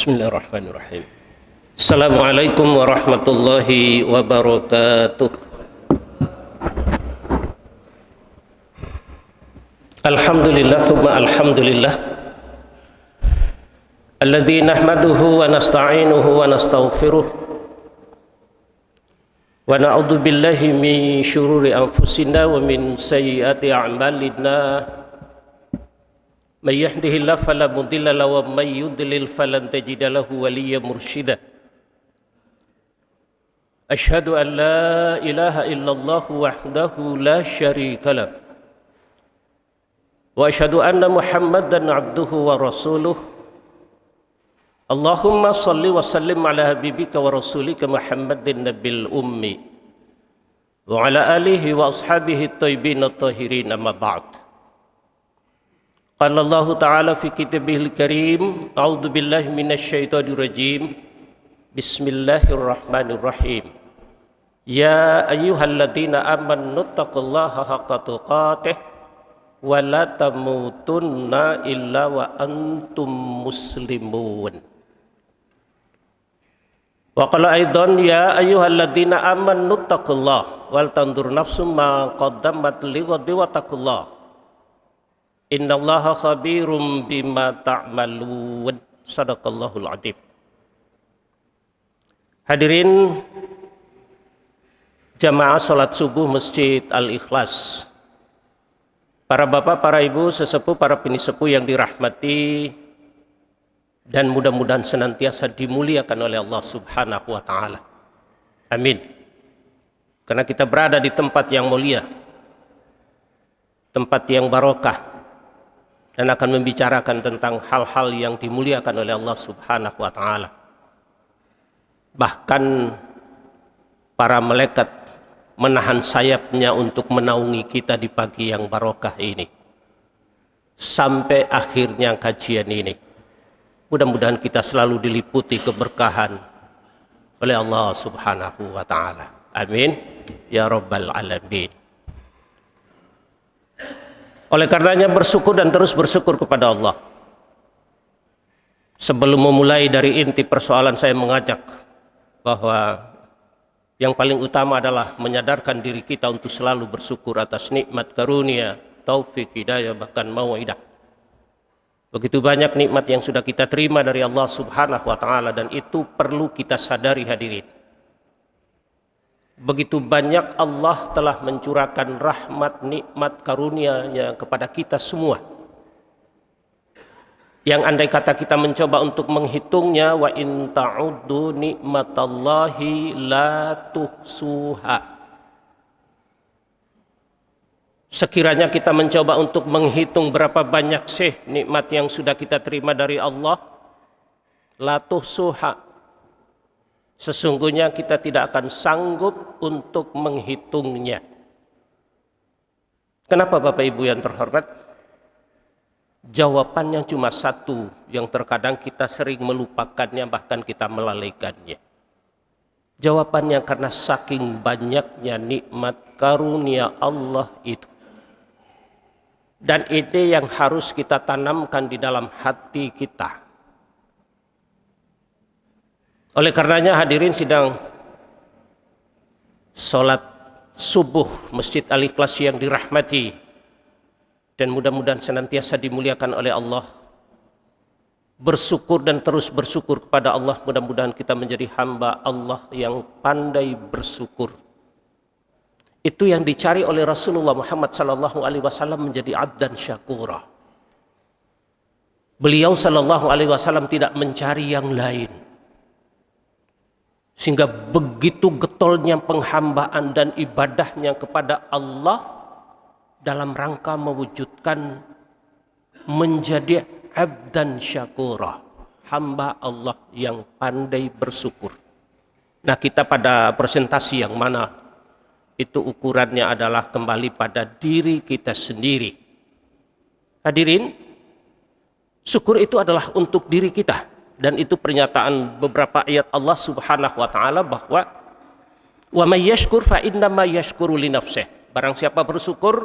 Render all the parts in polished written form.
Bismillahirrahmanirrahim. Assalamualaikum warahmatullahi wabarakatuh. Alhamdulillah thumma alhamdulillah alladzi nahmaduhu wa nasta'inuhu wa nastaghfiruh wa na'udzu billahi min syururi anfusina wa min sayyiati a'malina. May yahdihillahu fala mudilla lahu wa may yudlil falan tajida lahu waliyyan mursyida. Asyhadu an la ilaha illallah wahdahu la syarika lah wa asyhadu anna Muhammadan abduhu wa rasuluh. Allahumma salli wa sallim ala habibika wa rasulika Muhammadin nabil ummi wa ala alihi wa ashabihi at-tayyibin at-tahirin, amma ba'd. Qala Allah Ta'ala fi kitabihil karim, a'udzu billahi minasy syaithanir rajim. Bismillahirrahmanirrahim. Ya ayyuhalladzina amanu taqullaha haqqa tuqatih wa la tamutunna illa wa antum muslimun. Wa qala aidan ya ayyuhalladzina amanu taqullaha wal tandur nafsum ma qaddamat lighadin wa taqullaha innallaha khabirum bima ta'malun. Sadaqallahul adzim. Hadirin jamaah salat subuh Masjid Al-Ikhlas, para bapak, para ibu, sesepuh, para penisepuh yang dirahmati dan mudah-mudahan senantiasa dimuliakan oleh Allah Subhanahu wa taala. Amin. Karena kita berada di tempat yang mulia, tempat yang barokah, dan akan membicarakan tentang hal-hal yang dimuliakan oleh Allah Subhanahu wa taala. Bahkan para malaikat menahan sayapnya untuk menaungi kita di pagi yang barokah ini sampai akhirnya kajian ini. Mudah-mudahan kita selalu diliputi keberkahan oleh Allah Subhanahu wa taala. Amin ya rabbal alamin. Oleh karenanya bersyukur dan terus bersyukur kepada Allah. Sebelum memulai dari inti persoalan, saya mengajak bahwa yang paling utama adalah menyadarkan diri kita untuk selalu bersyukur atas nikmat karunia, taufik, hidayah, bahkan mau'idah. Begitu banyak nikmat yang sudah kita terima dari Allah Subhanahu wa taala, dan itu perlu kita sadari hadirin. Begitu banyak Allah telah mencurahkan rahmat, nikmat, karunia-Nya kepada kita semua, yang andai kata kita mencoba untuk menghitungnya, wa in ta'uddu nikmatallahi la tuhsuha. Sekiranya kita mencoba untuk menghitung berapa banyak sih nikmat yang sudah kita terima dari Allah, la tuhsuha, sesungguhnya kita tidak akan sanggup untuk menghitungnya. Kenapa Bapak Ibu yang terhormat? Jawabannya cuma satu, yang terkadang kita sering melupakannya, bahkan kita melalaikannya. Jawabannya karena saking banyaknya nikmat karunia Allah itu. Dan ini yang harus kita tanamkan di dalam hati kita. Oleh karenanya hadirin sidang sholat subuh Masjid Al-Ikhlas yang dirahmati dan mudah-mudahan senantiasa dimuliakan oleh Allah, bersyukur dan terus bersyukur kepada Allah. Mudah-mudahan kita menjadi hamba Allah yang pandai bersyukur. Itu yang dicari oleh Rasulullah Muhammad SAW, menjadi abdan syakura. Beliau SAW tidak mencari yang lain, sehingga begitu getolnya penghambaan dan ibadahnya kepada Allah dalam rangka mewujudkan menjadi abdan syakura, hamba Allah yang pandai bersyukur. Nah, kita pada presentasi yang mana itu ukurannya adalah kembali pada diri kita sendiri. Hadirin, syukur itu adalah untuk diri kita. Dan itu pernyataan beberapa ayat Allah Subhanahu wa taala bahwa wa may yashkur fa innama yashkuru li nafsihi. Barang siapa bersyukur,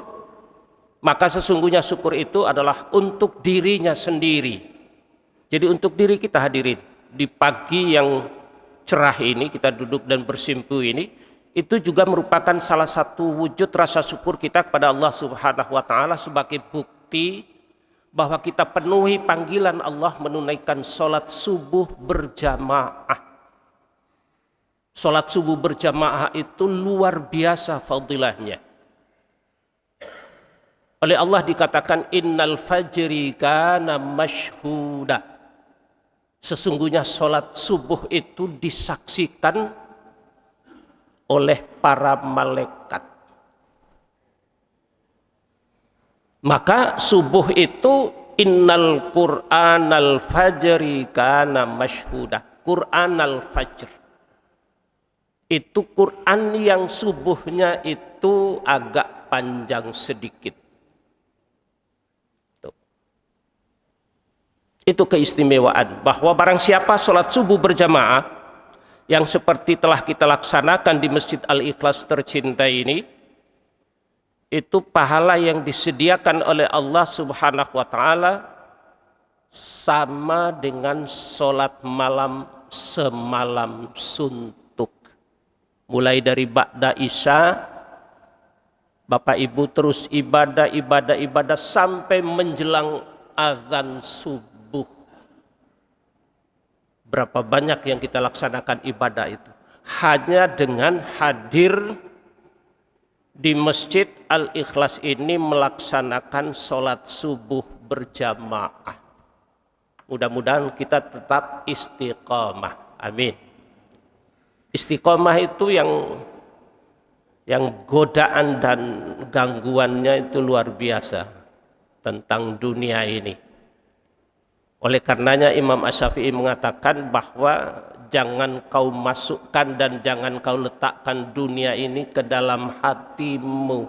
maka sesungguhnya syukur itu adalah untuk dirinya sendiri. Jadi untuk diri kita hadirin. di pagi yang cerah ini, kita duduk dan bersimpu ini, itu juga merupakan salah satu wujud rasa syukur kita kepada Allah Subhanahu wa taala sebagai bukti bahwa kita penuhi panggilan Allah menunaikan sholat subuh berjamaah. Sholat subuh berjamaah itu luar biasa fadilahnya. Oleh Allah dikatakan innal fajri kana mashhuda. Sesungguhnya sholat subuh itu disaksikan oleh para malaikat. Maka subuh itu innal qur'anal fajri kana mashhuda. Qur'anal fajr. Itu Quran yang subuhnya itu agak panjang sedikit. Itu keistimewaan bahwa barang siapa sholat subuh berjamaah yang seperti telah kita laksanakan di Masjid Al-Ikhlas tercinta ini, itu pahala yang disediakan oleh Allah Subhanahu wa taala sama dengan sholat malam semalam suntuk. Mulai dari ba'da isya, Bapak Ibu terus ibadah sampai menjelang azan subuh. Berapa banyak yang kita laksanakan ibadah itu hanya dengan hadir di Masjid Al-Ikhlas ini melaksanakan sholat subuh berjamaah. Mudah-mudahan kita tetap istiqamah. Amin. Istiqamah itu yang godaan dan gangguannya itu luar biasa tentang dunia ini. Oleh karenanya Imam Asy-Syafi'i mengatakan bahwa jangan kau masukkan dan jangan kau letakkan dunia ini ke dalam hatimu.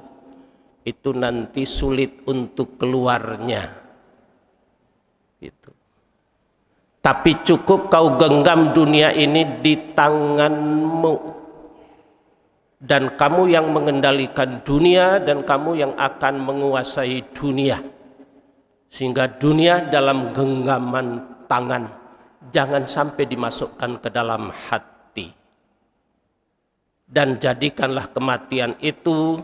Itu nanti sulit untuk keluarnya. Gitu. Tapi cukup kau genggam dunia ini di tanganmu. Dan kamu yang mengendalikan dunia dan kamu yang akan menguasai dunia. Sehingga dunia dalam genggaman tangan, jangan sampai dimasukkan ke dalam hati. Dan jadikanlah kematian itu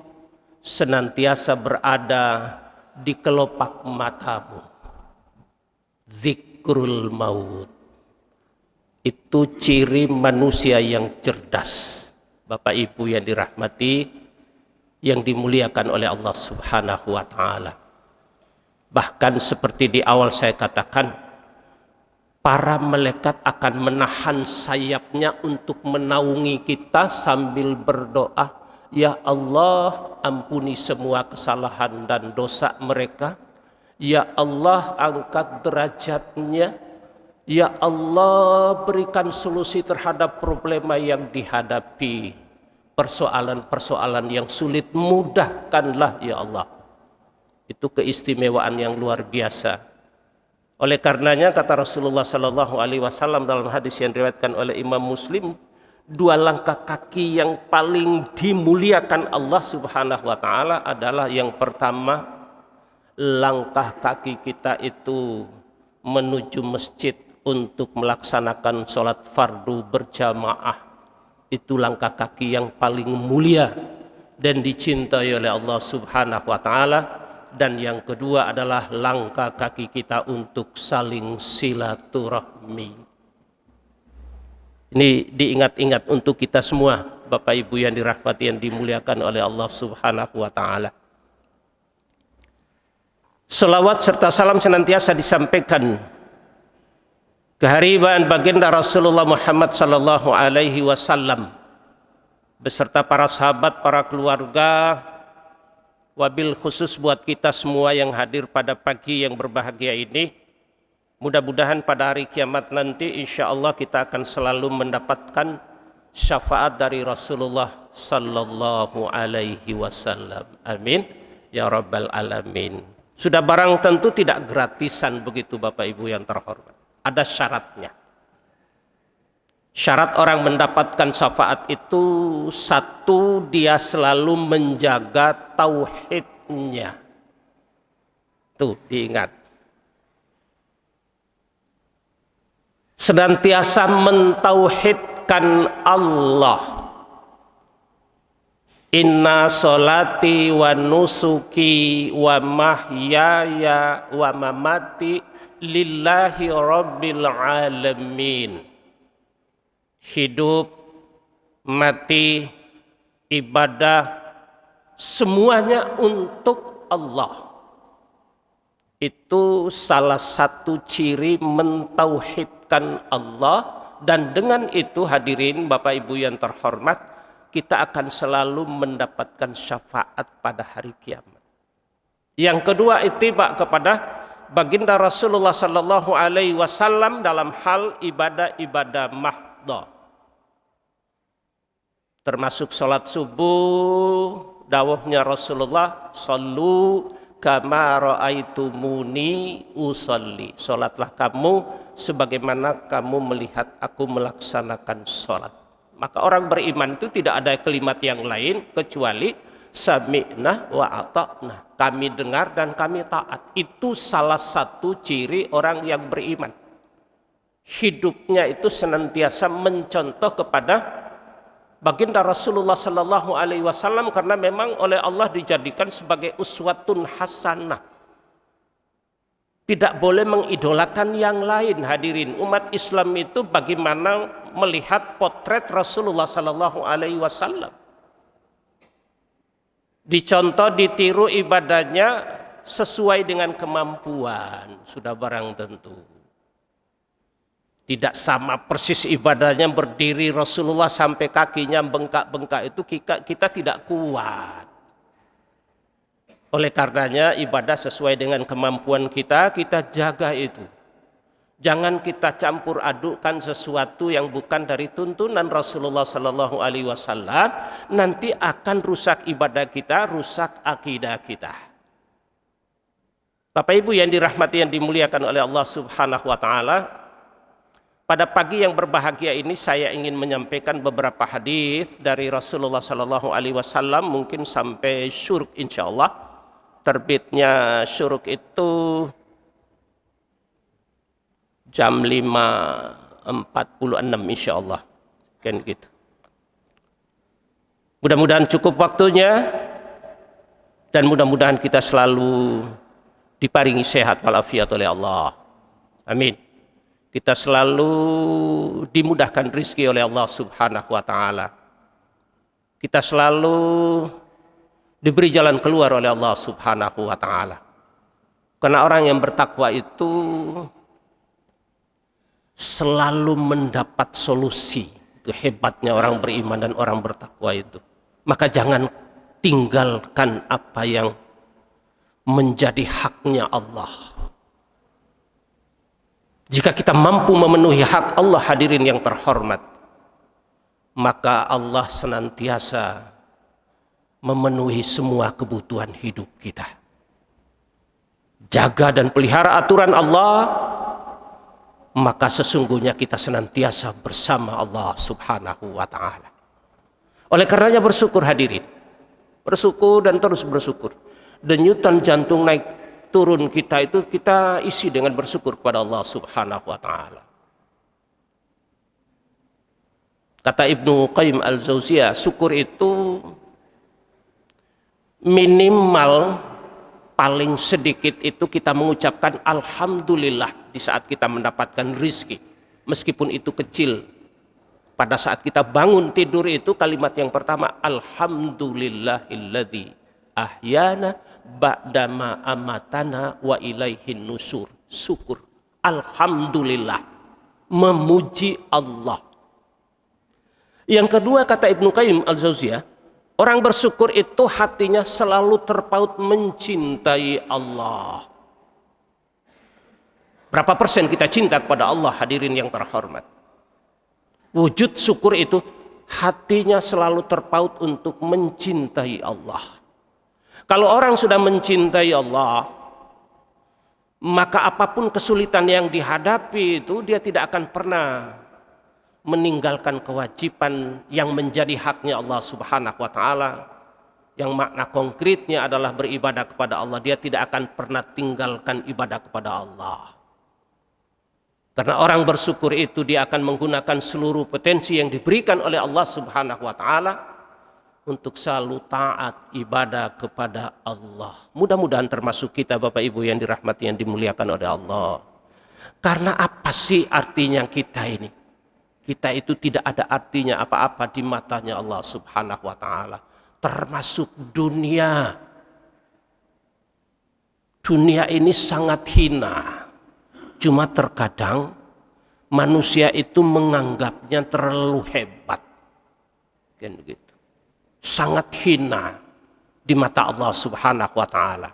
senantiasa berada di kelopak matamu. Zikrul maut. Itu ciri manusia yang cerdas. Bapak Ibu yang dirahmati, yang dimuliakan oleh Allah Subhanahu wa taala. Bahkan seperti di awal saya katakan, para malaikat akan menahan sayapnya untuk menaungi kita sambil berdoa, ya Allah ampuni semua kesalahan dan dosa mereka, ya Allah angkat derajatnya, ya Allah berikan solusi terhadap problema yang dihadapi, persoalan-persoalan yang sulit mudahkanlah ya Allah. Itu keistimewaan yang luar biasa. Oleh karenanya kata Rasulullah Sallallahu Alaihi Wasallam dalam hadis yang diriwayatkan oleh Imam Muslim, dua langkah kaki yang paling dimuliakan Allah Subhanahu Wa Taala adalah yang pertama, langkah kaki kita itu menuju masjid untuk melaksanakan sholat fardu berjamaah. Itu langkah kaki yang paling mulia dan dicintai oleh Allah Subhanahu Wa Taala. Dan yang kedua adalah langkah kaki kita untuk saling silaturahmi. Ini diingat-ingat untuk kita semua, Bapak Ibu yang dirahmati yang dimuliakan oleh Allah Subhanahu wa taala. Selawat serta salam senantiasa disampaikan kehadiran baginda Rasulullah Muhammad sallallahu alaihi wasallam beserta para sahabat, para keluarga, wabil khusus buat kita semua yang hadir pada pagi yang berbahagia ini. Mudah-mudahan pada hari kiamat nanti insya Allah kita akan selalu mendapatkan syafaat dari Rasulullah sallallahu alaihi wasallam. Amin ya rabbal alamin. Sudah barang tentu tidak gratisan begitu Bapak Ibu yang terhormat. Ada syaratnya. Syarat orang mendapatkan syafaat itu satu, dia selalu menjaga tauhidnya. Tuh diingat. senantiasa mentauhidkan Allah. Inna solati wa nusuki wa mahyaya wa mamati lillahi rabbil alamin. Hidup, mati, ibadah, semuanya untuk Allah. Itu salah satu ciri mentauhidkan Allah, dan dengan itu hadirin Bapak Ibu yang terhormat, kita akan selalu mendapatkan syafaat pada hari kiamat. Yang kedua, ittiba kepada baginda Rasulullah sallallahu alaihi wasallam dalam hal ibadah-ibadah mahdhah. Termasuk salat subuh, dawuhnya Rasulullah, "Shallu kama raaitumuni usolli." Salatlah kamu sebagaimana kamu melihat aku melaksanakan salat. Maka orang beriman itu tidak ada kalimat yang lain kecuali sami'na wa ata'na. Kami dengar dan kami taat. Itu salah satu ciri orang yang beriman. Hidupnya itu senantiasa mencontoh kepada baginda Rasulullah sallallahu alaihi wasallam, karena memang oleh Allah dijadikan sebagai uswatun hasanah. Tidak boleh mengidolakan yang lain, hadirin. Umat Islam itu bagaimana melihat potret Rasulullah sallallahu alaihi wasallam. Dicontoh, ditiru ibadahnya sesuai dengan kemampuan, sudah barang tentu. Tidak sama persis ibadahnya, berdiri Rasulullah sampai kakinya bengkak-bengkak, itu kita tidak kuat. Oleh karenanya ibadah sesuai dengan kemampuan kita jaga itu. Jangan kita campur adukkan sesuatu yang bukan dari tuntunan Rasulullah sallallahu alaihi wasallam, nanti akan rusak ibadah kita, rusak akidah kita. Bapak Ibu yang dirahmati, yang dimuliakan oleh Allah Subhanahu wa taala, pada pagi yang berbahagia ini saya ingin menyampaikan beberapa hadis dari Rasulullah sallallahu alaihi wasallam, mungkin sampai syuruk insyaallah. Terbitnya syuruk itu jam 5.46 insyaallah, kan gitu. Mudah-mudahan cukup waktunya, dan mudah-mudahan kita selalu diparingi sehat walafiat oleh Allah. Amin. Kita selalu dimudahkan rizki oleh Allah Subhanahu wa taala. Kita selalu diberi jalan keluar oleh Allah Subhanahu wa taala. Karena orang yang bertakwa itu selalu mendapat solusi. Itu hebatnya orang beriman dan orang bertakwa itu. Maka jangan tinggalkan apa yang menjadi haknya Allah. Jika kita mampu memenuhi hak Allah, hadirin yang terhormat, maka Allah senantiasa memenuhi semua kebutuhan hidup kita. Jaga dan pelihara aturan Allah, maka sesungguhnya kita senantiasa bersama Allah Subhanahu wa taala. Oleh karenanya bersyukur hadirin. Bersyukur dan terus bersyukur. Denyutan jantung naik turun kita itu kita isi dengan bersyukur kepada Allah Subhanahu wa taala. Kata Ibnu Qayyim al-Jauziyah, syukur itu minimal paling sedikit itu kita mengucapkan alhamdulillah di saat kita mendapatkan rizki, meskipun itu kecil. Pada saat kita bangun tidur itu kalimat yang pertama, alhamdulillahilladzi ahyana ba'dama amatana wa ilaihin nusur. Syukur, alhamdulillah, memuji Allah. Yang kedua, kata Ibnu Qayyim al-Jauziyah, orang bersyukur itu hatinya selalu terpaut mencintai Allah. Berapa persen kita cinta kepada Allah, hadirin yang terhormat? Wujud syukur itu hatinya selalu terpaut untuk mencintai Allah. Kalau orang sudah mencintai Allah, maka apapun kesulitan yang dihadapi itu dia tidak akan pernah meninggalkan kewajiban yang menjadi haknya Allah Subhanahu wa taala, yang makna konkretnya adalah beribadah kepada Allah. Dia tidak akan pernah tinggalkan ibadah kepada Allah. Karena orang bersyukur itu dia akan menggunakan seluruh potensi yang diberikan oleh Allah Subhanahu wa taala untuk selalu taat ibadah kepada Allah. Mudah-mudahan termasuk kita Bapak Ibu yang dirahmati, yang dimuliakan oleh Allah. Karena apa sih artinya kita ini? Kita itu tidak ada artinya apa-apa di matanya Allah Subhanahu wa taala. Termasuk dunia. Dunia ini sangat hina. Cuma terkadang manusia itu menganggapnya terlalu hebat. Kan begitu. Sangat hina di mata Allah Subhanahu wa taala.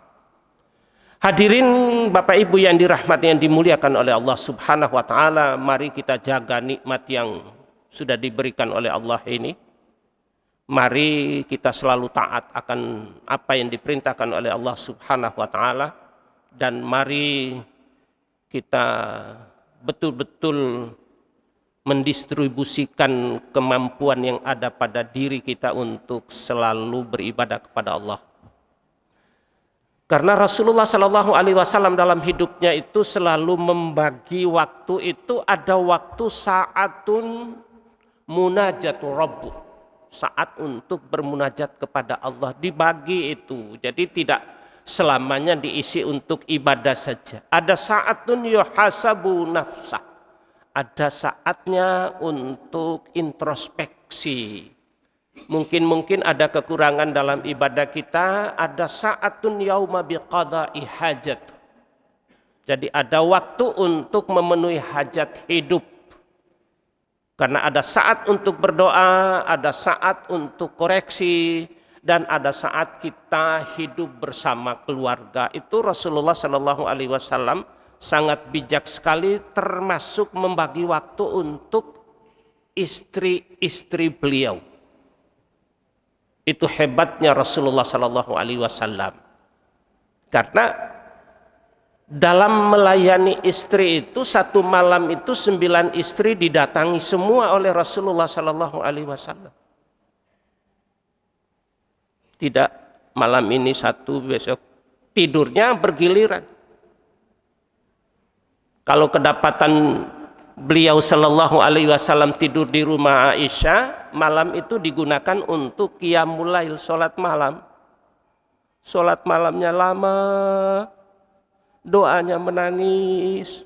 Hadirin Bapak Ibu yang dirahmati, yang dimuliakan oleh Allah Subhanahu wa taala, mari kita jaga nikmat yang sudah diberikan oleh Allah ini. Mari kita selalu taat akan apa yang diperintahkan oleh Allah Subhanahu wa taala, dan mari kita betul-betul mendistribusikan kemampuan yang ada pada diri kita untuk selalu beribadah kepada Allah. Karena Rasulullah Shallallahu Alaihi Wasallam dalam hidupnya itu selalu membagi waktu itu, ada waktu saatun munajatu rabbu, saat untuk bermunajat kepada Allah, dibagi itu. Jadi tidak selamanya diisi untuk ibadah saja. Ada saatun yuhasabu nafsah, ada saatnya untuk introspeksi. Mungkin ada kekurangan dalam ibadah kita, ada saatun yauma biqada'i hajat. Jadi ada waktu untuk memenuhi hajat hidup. Karena ada saat untuk berdoa, ada saat untuk koreksi, dan ada saat kita hidup bersama keluarga. Itu Rasulullah Shallallahu Alaihi Wasallam sangat bijak sekali, termasuk membagi waktu untuk istri-istri beliau. Itu hebatnya Rasulullah Shallallahu Alaihi Wasallam. Karena dalam melayani istri itu, satu malam itu 9 istri didatangi semua oleh Rasulullah Shallallahu Alaihi Wasallam. Tidak malam ini satu, besok tidurnya bergiliran. Kalau kedapatan beliau Shallallahu Alaihi Wasallam tidur di rumah Aisyah, malam itu digunakan untuk qiyamul lail, sholat malam. Sholat malamnya lama, doanya menangis.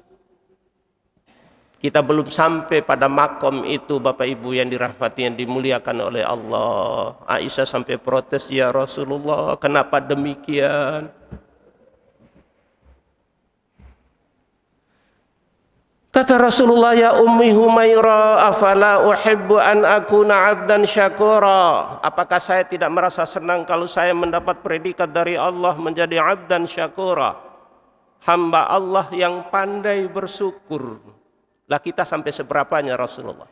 Kita belum sampai pada makom itu Bapak Ibu yang dirahmati, yang dimuliakan oleh Allah. Aisyah sampai protes, ya Rasulullah, kenapa demikian? Kata Rasulullah, ya Ummi Humairah, afala uhibbu an akuna abdan syakura. Apakah saya tidak merasa senang kalau saya mendapat predikat dari Allah menjadi abdan syakura, hamba Allah yang pandai bersyukur. Lah kita sampai seberapanya Rasulullah?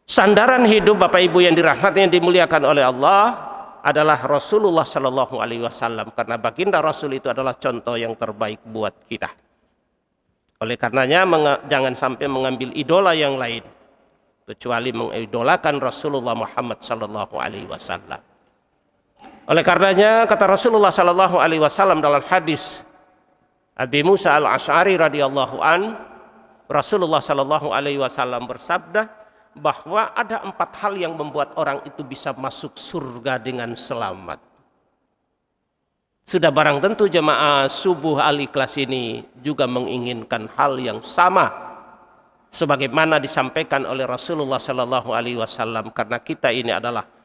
Sandaran hidup Bapak Ibu yang dirahmati, yang dimuliakan oleh Allah, adalah Rasulullah Shallallahu Alaihi Wasallam. Karena baginda Rasul itu adalah contoh yang terbaik buat kita. Oleh karenanya jangan sampai mengambil idola yang lain, kecuali mengidolakan Rasulullah Muhammad Shallallahu Alaihi Wasallam. Oleh karenanya kata Rasulullah Shallallahu Alaihi Wasallam dalam hadis Abi Musa al-Asy'ari radhiyallahu an, Rasulullah Shallallahu Alaihi Wasallam bersabda bahwa ada 4 hal yang membuat orang itu bisa masuk surga dengan selamat. Sudah barang tentu jemaah subuh al-Ikhlas ini juga menginginkan hal yang sama sebagaimana disampaikan oleh Rasulullah Shallallahu Alaihi Wasallam, karena kita ini adalah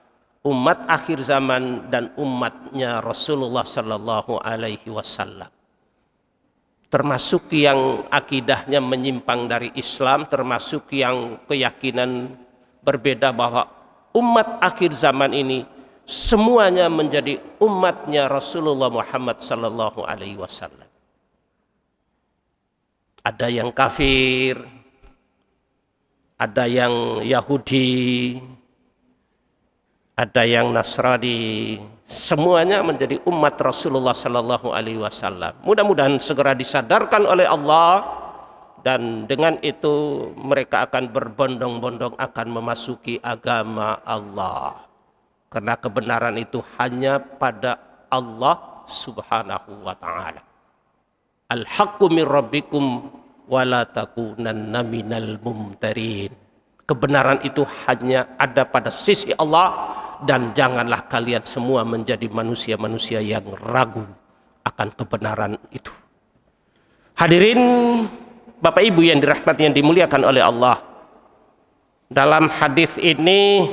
umat akhir zaman dan umatnya Rasulullah Shallallahu Alaihi Wasallam. Termasuk yang akidahnya menyimpang dari Islam, termasuk yang keyakinan berbeda bahwa umat akhir zaman ini semuanya menjadi umatnya Rasulullah Muhammad Shallallahu Alaihi Wasallam. Ada yang kafir, ada yang Yahudi, ada yang Nasrani, semuanya menjadi umat Rasulullah Sallallahu Alaihi Wasallam. Mudah-mudahan segera disadarkan oleh Allah, dan dengan itu mereka akan berbondong-bondong akan memasuki agama Allah. Karena kebenaran itu hanya pada Allah Subhanahu wa ta'ala. Al-haqqu min rabbikum wa la takunanna minal mumtarin. Kebenaran itu hanya ada pada sisi Allah, dan janganlah kalian semua menjadi manusia-manusia yang ragu akan kebenaran itu. Hadirin Bapak Ibu yang dirahmati, yang dimuliakan oleh Allah, dalam hadis ini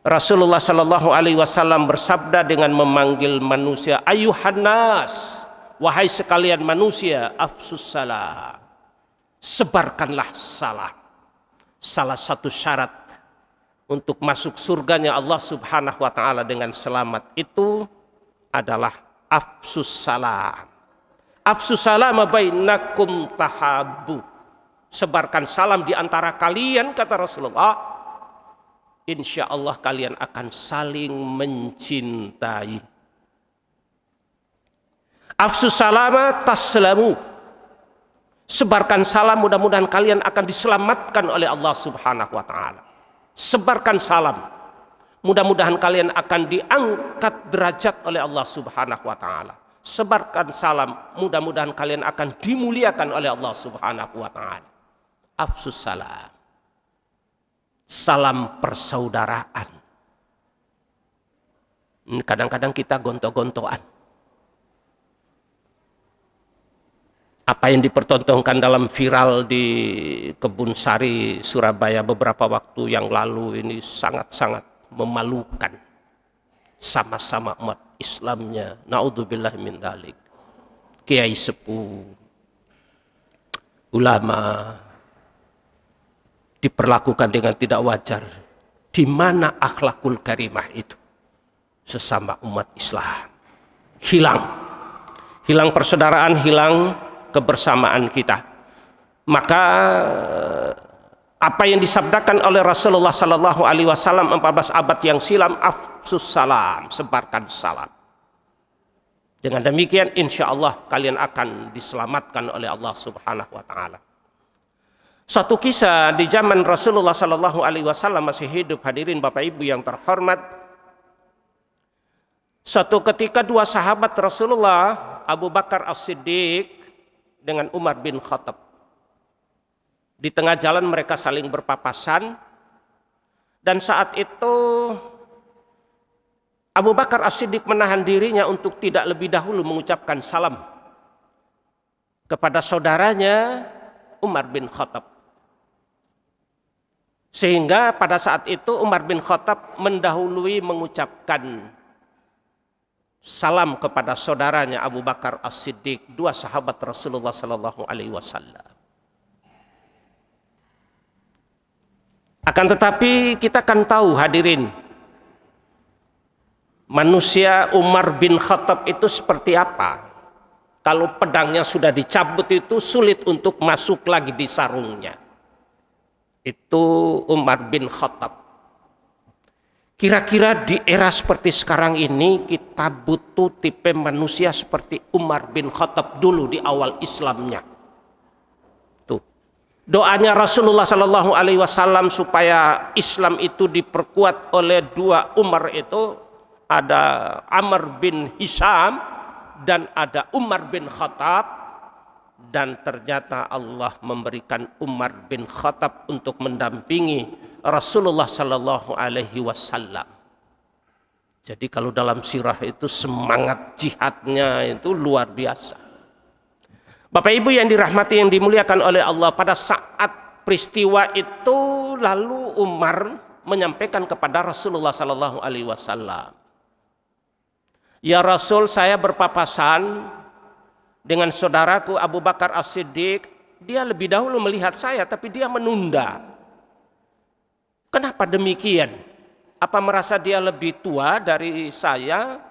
Rasulullah Shallallahu Alaihi Wasallam bersabda dengan memanggil manusia, ayuhan nas, wahai sekalian manusia, afsus salam, sebarkanlah salam. Salah satu syarat untuk masuk surganya Allah Subhanahu wa ta'ala dengan selamat itu adalah afsus salam. Afsus salam bainakum tahabbu. Sebarkan salam di antara kalian, kata Rasulullah, insya Allah kalian akan saling mencintai. Afsus salama taslamu. Sebarkan salam, mudah-mudahan kalian akan diselamatkan oleh Allah Subhanahu wa ta'ala. Sebarkan salam, mudah-mudahan kalian akan diangkat derajat oleh Allah Subhanahu wa ta'ala. Sebarkan salam, mudah-mudahan kalian akan dimuliakan oleh Allah Subhanahu wa ta'ala. Afsus salam, salam persaudaraan. Kadang-kadang kita gontok-gontokan. Apa yang dipertontonkan dalam viral di Kebun Sari, Surabaya beberapa waktu yang lalu ini sangat-sangat memalukan. Sama-sama umat Islamnya, naudzubillah min dzalik, kiai sepuh, ulama diperlakukan dengan tidak wajar. Di mana akhlakul karimah itu? Sesama umat Islam hilang persaudaraan, hilang kebersamaan kita. Maka apa yang disabdakan oleh Rasulullah Sallallahu Alaihi Wasallam 14 abad yang silam, afsus salam, sebarkan salam. Dengan demikian insya Allah kalian akan diselamatkan oleh Allah Subhanahu Wa Taala. Satu kisah di zaman Rasulullah Sallallahu Alaihi Wasallam masih hidup, hadirin Bapak Ibu yang terhormat. Suatu ketika dua sahabat Rasulullah, Abu Bakar As-Siddiq dengan Umar bin Khattab, di tengah jalan mereka saling berpapasan, dan saat itu Abu Bakar As-Siddiq menahan dirinya untuk tidak lebih dahulu mengucapkan salam kepada saudaranya Umar bin Khattab. Sehingga pada saat itu Umar bin Khattab mendahului mengucapkan salam kepada saudaranya Abu Bakar As-Siddiq, dua sahabat Rasulullah Sallallahu Alaihi Wasallam. Akan tetapi kita kan tahu hadirin, manusia Umar bin Khattab itu seperti apa. Kalau pedangnya sudah dicabut itu sulit untuk masuk lagi di sarungnya. Itu Umar bin Khattab. Kira-kira di era seperti sekarang ini kita butuh tipe manusia seperti Umar bin Khattab dulu di awal Islamnya. Tuh. Doanya Rasulullah Sallallahu Alaihi Wasallam supaya Islam itu diperkuat oleh dua Umar itu, ada Amr bin Hisham dan ada Umar bin Khattab, dan ternyata Allah memberikan Umar bin Khattab untuk mendampingi Rasulullah Sallallahu Alaihi Wasallam. Jadi kalau dalam sirah itu semangat jihadnya itu luar biasa. Bapak Ibu yang dirahmati, yang dimuliakan oleh Allah, pada saat peristiwa itu lalu Umar menyampaikan kepada Rasulullah Sallallahu Alaihi Wasallam, ya Rasul, saya berpapasan dengan saudaraku Abu Bakar As-Siddiq. Dia lebih dahulu melihat saya tapi dia menunda. Kenapa demikian? Apa merasa dia lebih tua dari saya?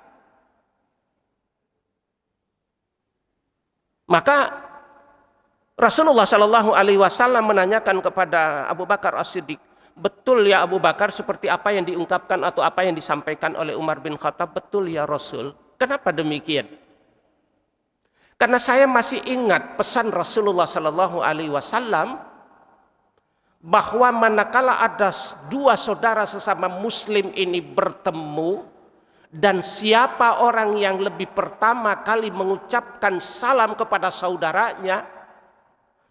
Maka Rasulullah Shallallahu Alaihi Wasallam menanyakan kepada Abu Bakar As-Siddiq, betul ya Abu Bakar seperti apa yang diungkapkan atau apa yang disampaikan oleh Umar bin Khattab? Betul ya Rasul. Kenapa demikian? Karena saya masih ingat pesan Rasulullah Shallallahu Alaihi Wasallam bahwa manakala ada dua saudara sesama muslim ini bertemu Dan siapa orang yang lebih pertama kali mengucapkan salam kepada saudaranya,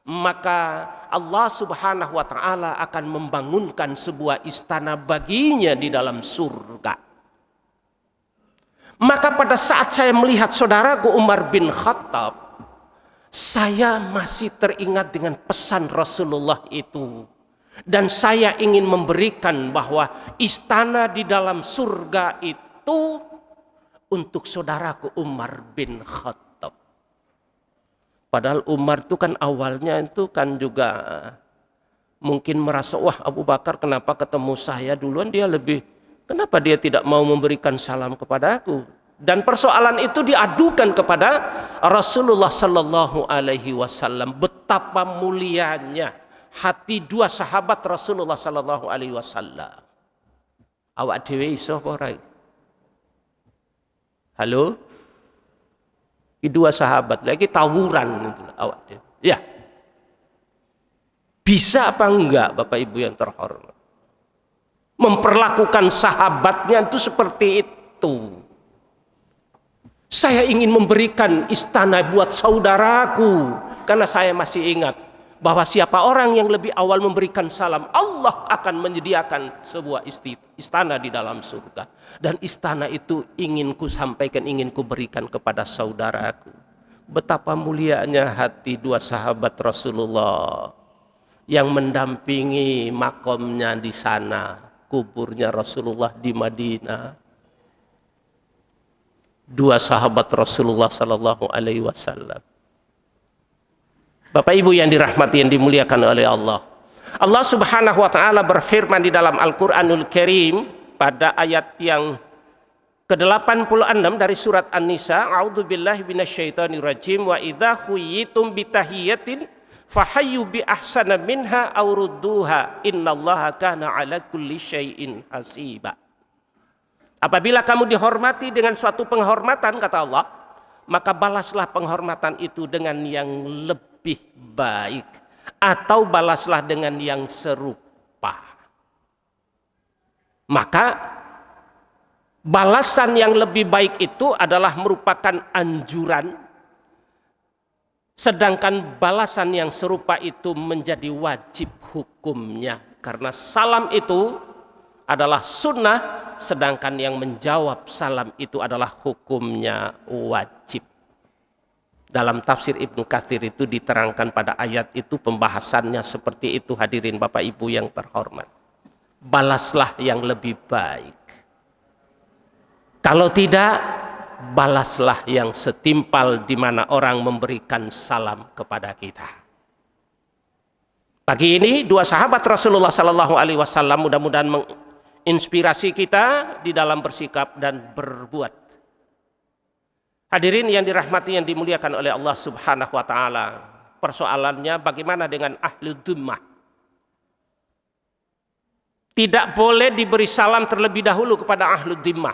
maka Allah Subhanahu wa taala akan membangunkan sebuah istana baginya di dalam surga. Maka pada saat saya melihat saudaraku Umar bin Khattab, saya masih teringat dengan pesan Rasulullah itu. Dan saya ingin memberikan bahwa istana di dalam surga itu untuk saudaraku Umar bin Khattab. Padahal Umar itu kan awalnya itu kan juga mungkin merasa, wah Abu Bakar kenapa ketemu saya duluan, kenapa dia tidak mau memberikan salam kepadaku? Dan persoalan itu diadukan kepada Rasulullah Sallallahu Alaihi Wasallam. Betapa mulianya hati dua sahabat Rasulullah Sallallahu Alaihi Wasallam. Awak dewe iso apa ora? Halo? Dua sahabat lagi tawuran itu awak dewe. Ya. Bisa apa enggak Bapak Ibu yang terhormat? Memperlakukan sahabatnya itu seperti itu. Saya ingin memberikan istana buat saudaraku karena saya masih ingat bahwa siapa orang yang lebih awal memberikan salam, Allah akan menyediakan sebuah istana di dalam surga. Dan istana itu ingin ku sampaikan, ingin ku berikan kepada saudaraku. Betapa mulianya hati dua sahabat Rasulullah yang mendampingi makomnya di sana, kuburnya Rasulullah di Madinah. Dua sahabat Rasulullah Sallallahu Alaihi Wasallam. Bapak Ibu yang dirahmati, yang dimuliakan oleh Allah. Allah Subhanahu Wa Taala berfirman di dalam Al-Quranul Karim pada ayat yang ke-86 dari surat An-Nisa. A'udzubillahi minasyaitonirrajim. Wa idza khuyyitum bitahiyatin fahayyu bi ahsana minha aw rudduha innallaha kana ala kulli syai'in hasiba. Apabila kamu dihormati dengan suatu penghormatan, kata Allah, maka balaslah penghormatan itu dengan yang lebih baik, atau balaslah dengan yang serupa. Maka balasan yang lebih baik itu adalah merupakan anjuran, sedangkan balasan yang serupa itu menjadi wajib hukumnya, karena salam itu adalah sunnah, sedangkan yang menjawab salam itu adalah hukumnya wajib. Dalam tafsir Ibnu Katsir itu diterangkan pada ayat itu pembahasannya seperti itu, hadirin Bapak Ibu yang terhormat. Balaslah yang lebih baik. Kalau tidak, balaslah yang setimpal di mana orang memberikan salam kepada kita. Pagi ini dua sahabat Rasulullah Sallallahu Alaihi Wasallam mudah-mudahan menginspirasi kita di dalam bersikap dan berbuat. Hadirin yang dirahmati, yang dimuliakan oleh Allah Subhanahu Wa Taala. Persoalannya bagaimana dengan ahli dhimmah? Tidak boleh diberi salam terlebih dahulu kepada ahli dhimmah,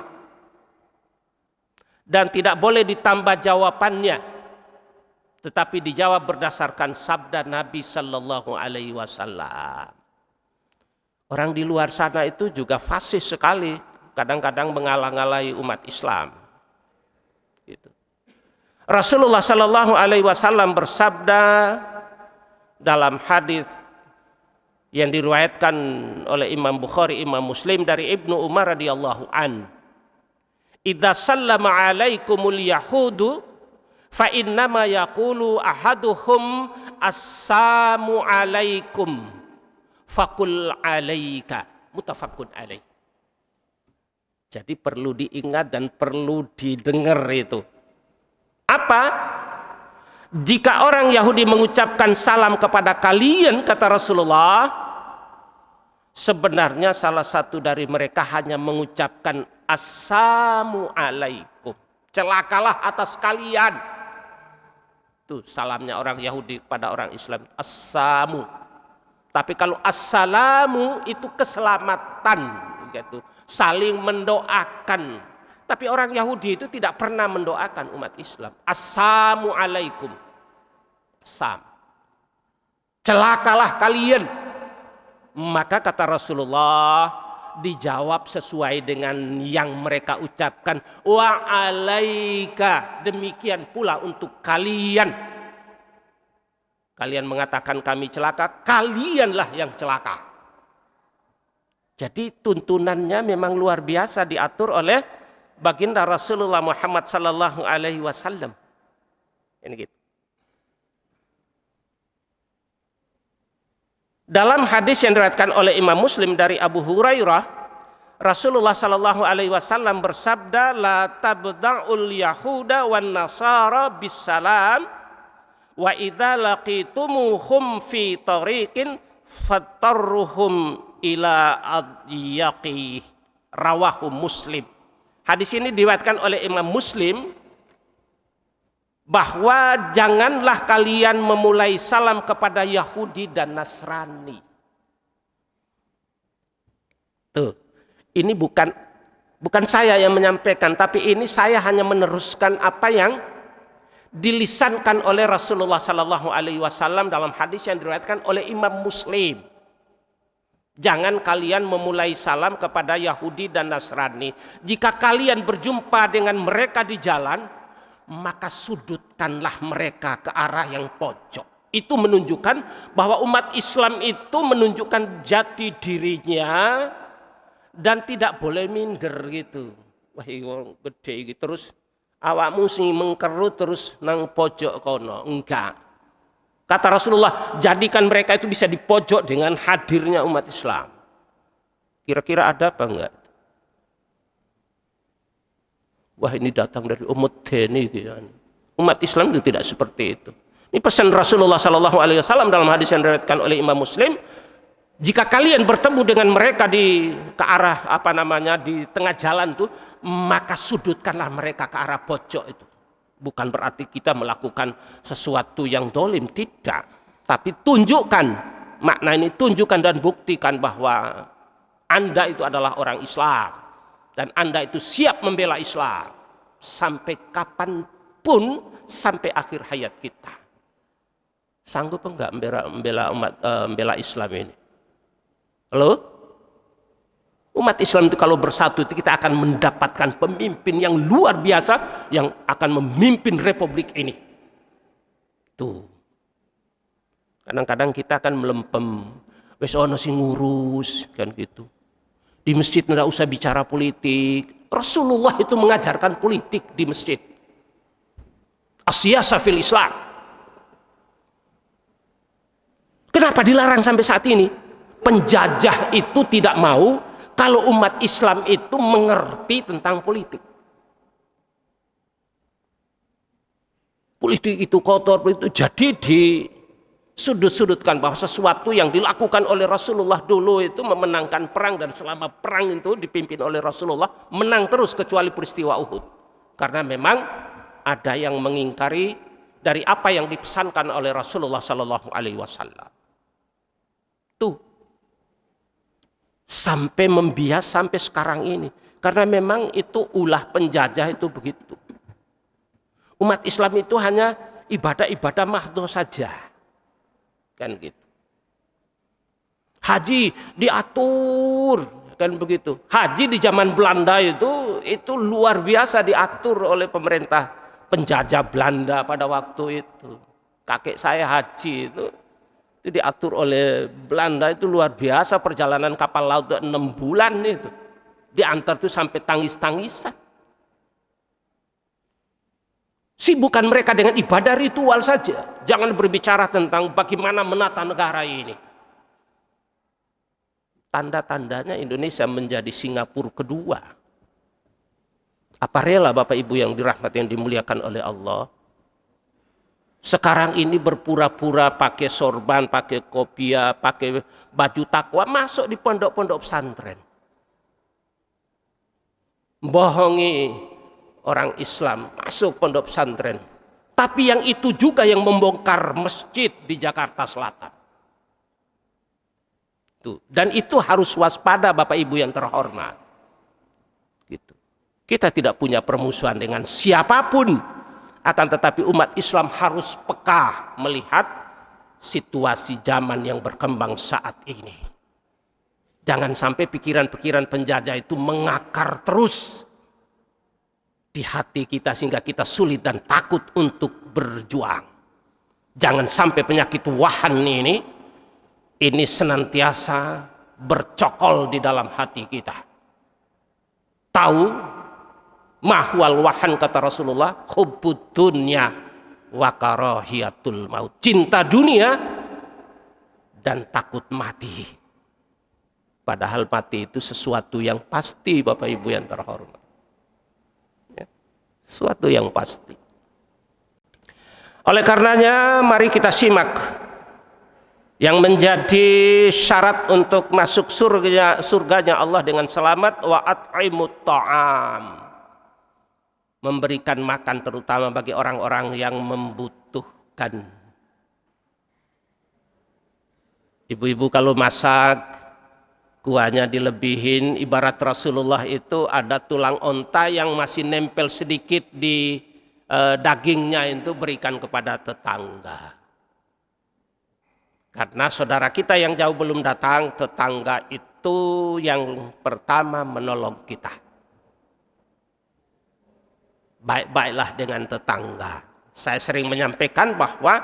dan tidak boleh ditambah jawabannya, tetapi dijawab berdasarkan sabda Nabi Sallallahu Alaihi Wasallam. Orang di luar sana itu juga fasih sekali, kadang-kadang mengalang-alai umat Islam. Gitu. Rasulullah Sallallahu Alaihi Wasallam bersabda dalam hadis yang diriwayatkan oleh Imam Bukhari, Imam Muslim dari Ibnu Umar radhiyallahu an, "Idza sallama alaikumul yahudu fa innama yaqulu ahaduhum assalamu alaikum fakul alaika." Muttafaqun alaih. Jadi perlu diingat dan perlu didengar itu. Apa? Jika orang Yahudi mengucapkan salam kepada kalian, kata Rasulullah, sebenarnya salah satu dari mereka hanya mengucapkan assalamu alaikum. Celakalah atas kalian. Itu salamnya orang Yahudi kepada orang Islam. Assalamu. Tapi kalau assalamu itu keselamatan, gitu. Saling mendoakan. Tapi orang Yahudi itu tidak pernah mendoakan umat Islam. Assalamu alaikum. Sam. Celakalah kalian. Maka kata Rasulullah, dijawab sesuai dengan yang mereka ucapkan. Wa alaika, demikian pula untuk kalian. Kalian mengatakan kami celaka, kalianlah yang celaka. Jadi tuntunannya memang luar biasa diatur oleh baginda Rasulullah Muhammad sallallahu alaihi wasallam. Ini gitu. Dalam hadis yang diriwayatkan oleh Imam Muslim dari Abu Hurairah, Rasulullah sallallahu alaihi wasallam bersabda, la tabda'ul yahuda wan nasara bisalam wa idza laqitumuhum fi tariqin fattarruhum ila adyaqi. Rawahu Muslim. Hadis ini diriwayatkan oleh Imam Muslim bahwa janganlah kalian memulai salam kepada Yahudi dan Nasrani. Tuh, ini bukan saya yang menyampaikan, tapi ini saya hanya meneruskan apa yang dilisankan oleh Rasulullah Sallallahu Alaihi Wasallam dalam hadis yang diriwayatkan oleh Imam Muslim. Jangan kalian memulai salam kepada Yahudi dan Nasrani. Jika kalian berjumpa dengan mereka di jalan, maka sudutkanlah mereka ke arah yang pojok. Itu menunjukkan bahwa umat Islam itu menunjukkan jati dirinya dan tidak boleh minder gitu. Wah, gede gitu terus awakmu sing mengkerut terus nang pojok kono. Enggak. Kata Rasulullah, jadikan mereka itu bisa di pojok dengan hadirnya umat Islam. Kira-kira ada apa enggak? Wah, ini datang dari umat deni gitu. Umat Islam itu tidak seperti itu. Ini pesan Rasulullah Sallallahu Alaihi Wasallam dalam hadis yang diriwayatkan oleh Imam Muslim. Jika kalian bertemu dengan mereka di ke arah di tengah jalan tuh, maka sudutkanlah mereka ke arah pojok itu. Bukan berarti kita melakukan sesuatu yang dolim, tidak. Tapi tunjukkan, makna ini tunjukkan dan buktikan bahwa Anda itu adalah orang Islam. Dan Anda itu siap membela Islam. Sampai kapanpun, sampai akhir hayat kita. Sanggup enggak membela Islam ini? Halo? Umat Islam itu kalau bersatu itu kita akan mendapatkan pemimpin yang luar biasa yang akan memimpin republik ini. Tuh. Kadang-kadang kita akan melempem, wes ono sing ngurus kan gitu. Di masjid tidak usah bicara politik. Rasulullah itu mengajarkan politik di masjid. As-siyasah fil Islam. Kenapa dilarang sampai saat ini? Penjajah itu tidak mau kalau umat Islam itu mengerti tentang politik. Politik itu kotor, politik itu jadi disudut-sudutkan bahwa sesuatu yang dilakukan oleh Rasulullah dulu itu memenangkan perang, dan selama perang itu dipimpin oleh Rasulullah menang terus kecuali peristiwa Uhud. Karena memang ada yang mengingkari dari apa yang dipesankan oleh Rasulullah Sallallahu Alaihi Wasallam. Tuh. Sampai membias sampai sekarang ini. Karena memang itu ulah penjajah itu begitu. Umat Islam itu hanya ibadah-ibadah mahdoh saja. Kan gitu. Haji diatur. Kan begitu. Haji di zaman Belanda itu luar biasa diatur oleh pemerintah penjajah Belanda pada waktu itu. Kakek saya haji itu diatur oleh Belanda itu luar biasa, perjalanan kapal laut 6 bulan itu diantar tuh sampai tangis-tangisan. Sibukkan mereka dengan ibadah ritual saja, jangan berbicara tentang bagaimana menata negara ini. Tanda-tandanya Indonesia menjadi Singapura kedua. Apa rela Bapak Ibu yang dirahmati yang dimuliakan oleh Allah? Sekarang ini berpura-pura pakai sorban, pakai kopiah, pakai baju takwa, masuk di pondok-pondok pesantren. Bohongi orang Islam, masuk pondok pesantren. Tapi yang itu juga yang membongkar masjid di Jakarta Selatan. Tuh. Dan itu harus waspada Bapak Ibu yang terhormat. Gitu. Kita tidak punya permusuhan dengan siapapun. Akan tetapi umat Islam harus peka melihat situasi zaman yang berkembang saat ini. Jangan sampai pikiran-pikiran penjajah itu mengakar terus di hati kita sehingga kita sulit dan takut untuk berjuang. Jangan sampai penyakit wahan ini senantiasa bercokol di dalam hati kita. Tahu mahwal wahan, kata Rasulullah, hubbud dunya wa karahiyatul maut. Cinta dunia dan takut mati. Padahal mati itu sesuatu yang pasti, Bapak Ibu yang terhormat. Ya, sesuatu yang pasti. Oleh karenanya mari kita simak yang menjadi syarat untuk masuk surganya Allah dengan selamat. Wa at'imut ta'am, memberikan makan terutama bagi orang-orang yang membutuhkan. Ibu-ibu kalau masak kuahnya dilebihin, ibarat Rasulullah itu ada tulang onta yang masih nempel sedikit di dagingnya, itu berikan kepada tetangga. Karena saudara kita yang jauh belum datang, tetangga itu yang pertama menolong kita. Baik-baiklah dengan tetangga. Saya sering menyampaikan bahwa